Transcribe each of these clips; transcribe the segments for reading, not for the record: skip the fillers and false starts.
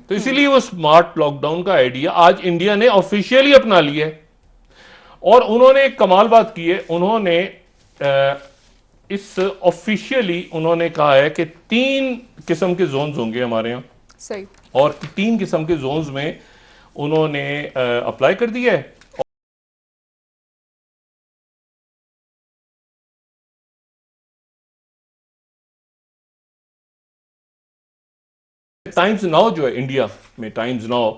तो इसीलिए वो स्मार्ट लॉकडाउन का आइडिया आज इंडिया ने ऑफिशियली अपना लिया है। और उन्होंने एक कमाल बात की है, उन्होंने इस ऑफिशियली उन्होंने कहा है कि 3 किस्म के जोन्स होंगे हमारे यहाँ। सही। और 3 किस्म के जोन्स में उन्होंने अप्लाई कर दिया है। टाइम्स नाउ जो है इंडिया में, टाइम्स नाउ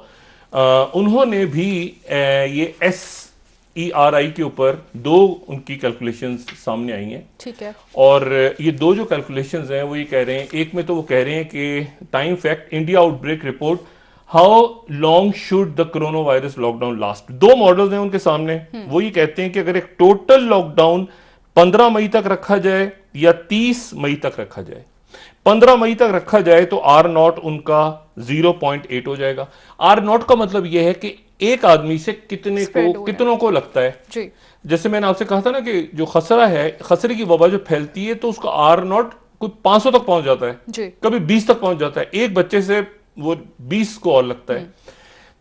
उन्होंने भी ये SERI के ऊपर 2 उनकी कैलकुलेशंस सामने आई हैं। ठीक है। और ये 2 जो कैलकुलेशंस हैं वो ये कह रहे हैं, एक में तो वो कह रहे हैं कि time fact India outbreak report how long should the corona virus lockdown last. 2 models हैं उनके सामने। वो ये कहते हैं कि अगर एक टोटल लॉकडाउन 15 मई तक रखा जाए या 30 मई तक रखा जाए, 15 मई तक रखा जाए तो R0 उनका 0.8 हो जाएगा। R0 का मतलब यह है कि एक आदमी से कितनों को लगता है जी। जैसे मैंने आपसे कहा था ना कि जो खसरा है, खसरे की वबा जो फैलती है तो उसका R0 कोई 500 तक पहुंच जाता है जी। कभी 20 तक पहुंच जाता है, एक बच्चे से वो 20 को और लगता है।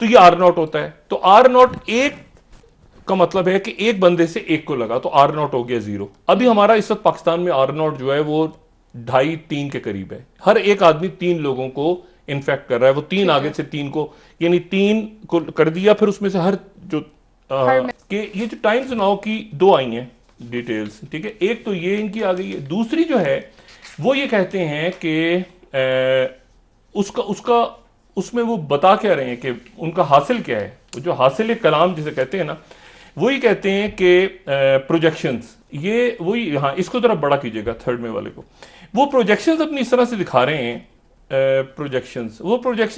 तो ये R0 होता है। तो R0 एक का मतलब है कि एक बंदे से एक को लगा तो R0 हो गया 0। अभी हमारा इस वक्त पाकिस्तान में R0 जो है वो 2.5-3 के करीब है। हर एक आदमी 3 लोगों को इन्फेक्ट कर रहा है। वो 3 आगे से 3 को, यानी 3 को कर दिया। फिर उसमें से हर जो कि ये जो टाइम्स नाउ की 2 आई हैं डिटेल्स, ठीक है, एक तो ये इनकी आ गई है। दूसरी जो है वो ये कहते हैं कि उसका उसमें वो बता क्या रहे हैं कि उनका हासिल क्या है। जो हासिल कलाम जिसे कहते हैं ना, वही कहते हैं कि प्रोजेक्शंस, ये वही, हाँ इसको जरा बड़ा कीजिएगा थर्ड में वाले को। वो प्रोजेक्शंस अपनी इस तरह से दिखा रहे हैं, प्रोजेक्शंस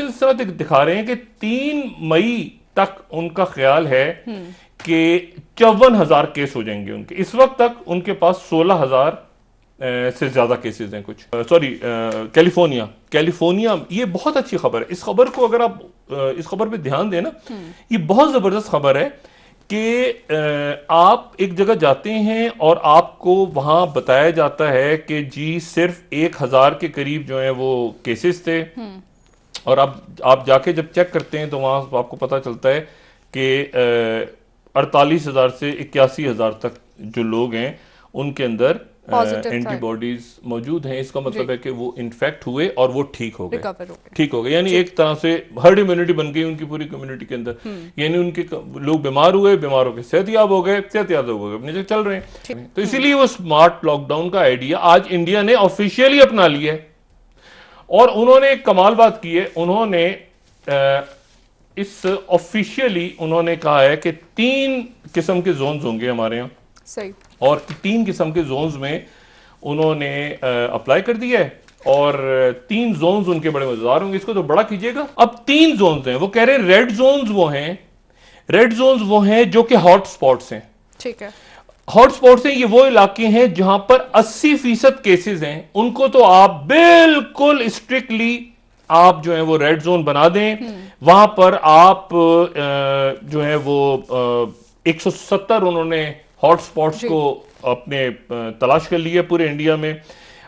इस तरह दिखा रहे हैं कि 3 मई तक उनका ख्याल है कि 54,000 केस हो जाएंगे उनके। इस वक्त तक उनके पास 16,000 से ज्यादा केसेस हैं कुछ। सॉरी, कैलिफोर्निया, ये बहुत अच्छी खबर है। इस खबर को अगर आप इस खबर पे ध्यान दें ना, ये बहुत जबरदस्त खबर है कि आप एक जगह जाते हैं और आपको वहां बताया जाता है कि जी सिर्फ 1,000 के करीब जो है वो केसेस थे। और आप जाके जब चेक करते हैं तो वहां आपको पता चलता है कि 48,000 से 81,000 तक जो लोग हैं उनके अंदर एंटीबॉडीज मौजूद हैं। इसका मतलब है कि वो इन्फेक्ट हुए और वो ठीक हो गए, यानी एक तरह से हर्ड इम्यूनिटी बन गई उनकी पूरी कम्युनिटी के अंदर। यानी उनके लोग बीमार हुए, बीमारों के सेहतयाब हो गए अपनी जगह चल रहे हैं। तो इसीलिए वो स्मार्ट लॉकडाउन का आइडिया आज इंडिया ने ऑफिशियली अपना लिया है। और उन्होंने एक कमाल बात की है, उन्होंने इस ऑफिशियली उन्होंने कहा है कि 3 किस्म के जोन्स होंगे हमारे यहाँ। सही। और 3 किस्म के जोन्स में उन्होंने अप्लाई कर दिया है। और 3 जोन्स उनके बड़े मजेदार होंगे। इसको तो बड़ा कीजिएगा। अब 3 जोन्स हैं, वो कह रहे हैं रेड जोन्स वो हैं जो कि हॉट स्पॉट्स हैं। ठीक है। हॉट स्पॉट्स हैं, ये वो इलाके हैं जहां पर 80% केसेस हैं। उनको तो आप बिल्कुल स्ट्रिक्टली आप जो है वो रेड जोन बना दें। वहां पर आप जो है वो 170 उन्होंने हॉट स्पॉट्स को अपने तलाश कर लिया पूरे इंडिया में।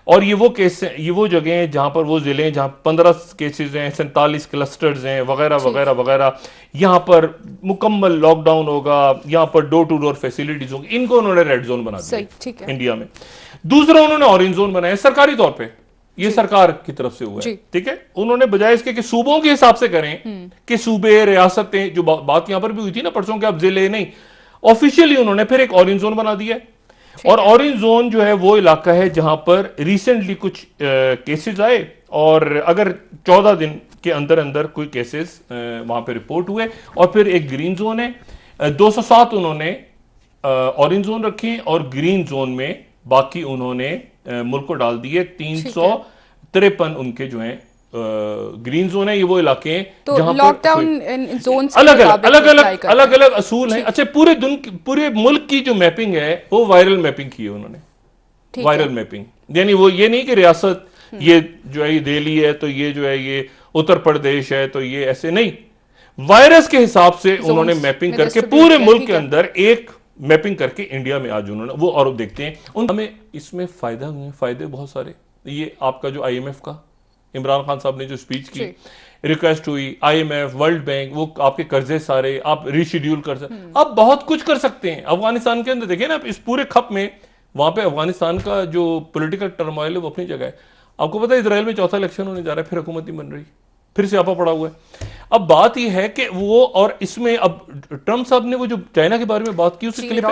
और ये वो केस, ये वो जगह हैं जहां पर वो जिले हैं जहां 15 केसेस हैं, 47 क्लस्टर्स हैं, वगैरह वगैरह वगैरह। यहां पर मुकम्मल लॉकडाउन होगा, यहां पर डोर टू डोर फैसिलिटीज होंगी। इनको उन्होंने रेड जोन बना दिया इंडिया में। दूसरा उन्होंने ऑरेंज जोन बनाया सरकारी तौर पर, ये सरकार की तरफ से हुआ है, ठीक है। उन्होंने बजाय इसके कि सूबों के हिसाब से करें कि सूबे रियासतें, जो बात यहां पर भी हुई थी ना परसों के, अब जिले नहीं, ऑफिशियली उन्होंने फिर एक ऑरेंज जोन बना दिया है। और ऑरेंज जोन जो है वो इलाका है जहां पर रिसेंटली कुछ केसेस आए और अगर 14 दिन के अंदर अंदर कोई केसेस वहां पे रिपोर्ट हुए। और फिर एक ग्रीन जोन है, 207 उन्होंने ऑरेंज जोन रखे और ग्रीन जोन में बाकी उन्होंने मुल्क को डाल दिए। 353 उनके जो है ग्रीन जोन है, ये वो इलाके हैं तो जहां लॉकडाउन जोन अलग अलग असूल हैं। अच्छा, पूरे मुल्क की जो मैपिंग है वो वायरल मैपिंग की है उन्होंने। वायरल मैपिंग यानी वो ये नहीं कि रियासत ये जो है ये दिल्ली है तो ये जो है ये उत्तर प्रदेश है तो ये ऐसे नहीं, वायरस के हिसाब से उन्होंने मैपिंग करके पूरे मुल्क के अंदर एक मैपिंग करके इंडिया में आज उन्होंने वो और देखते हैं हमें इसमें फायदे बहुत सारे। ये आपका जो IMF का इमरान खान साहब ने जो स्पीच की, रिक्वेस्ट हुई, IMF, वर्ल्ड बैंक, वो आपके कर्जे सारे आप रीशेड्यूल कर सकते, आप बहुत कुछ कर सकते हैं। अफगानिस्तान के अंदर देखिए ना, आप इस पूरे खप में वहां पे अफगानिस्तान का जो पॉलिटिकल टर्मोइल है वो अपनी जगह है। आपको पता है इजराइल में चौथा इलेक्शन होने जा रहा है, फिर हुकूमत नहीं बन रही, फिर से आपा पड़ा हुआ है। अब बात यह है कि वो, और इसमें अब ट्रम्प साहब ने वो जो चाइना के बारे में बात की उसके क्लिप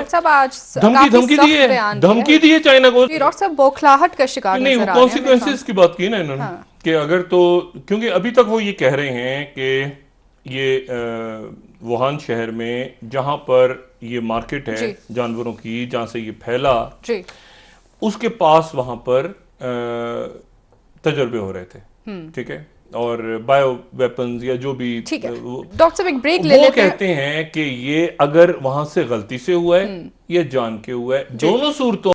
धमकी दी है चाइना को, बौखलाहट का शिकार नहीं, वो कॉन्सिक्वेंसेस की बात की ना इन्होंने। हाँ। कि अगर तो, क्योंकि अभी तक वो ये कह रहे हैं कि ये वुहान शहर में जहां पर ये मार्केट है जानवरों की, जहां से ये फैला, उसके पास वहां पर तजर्बे हो रहे थे, ठीक है, और बायो वेपन्स या जो भी, डॉक्टर साहब एक ब्रेक ले लेते हैं। कहते हैं कि ये अगर वहां से गलती से हुआ है या जान के हुआ है, दोनों सूरतों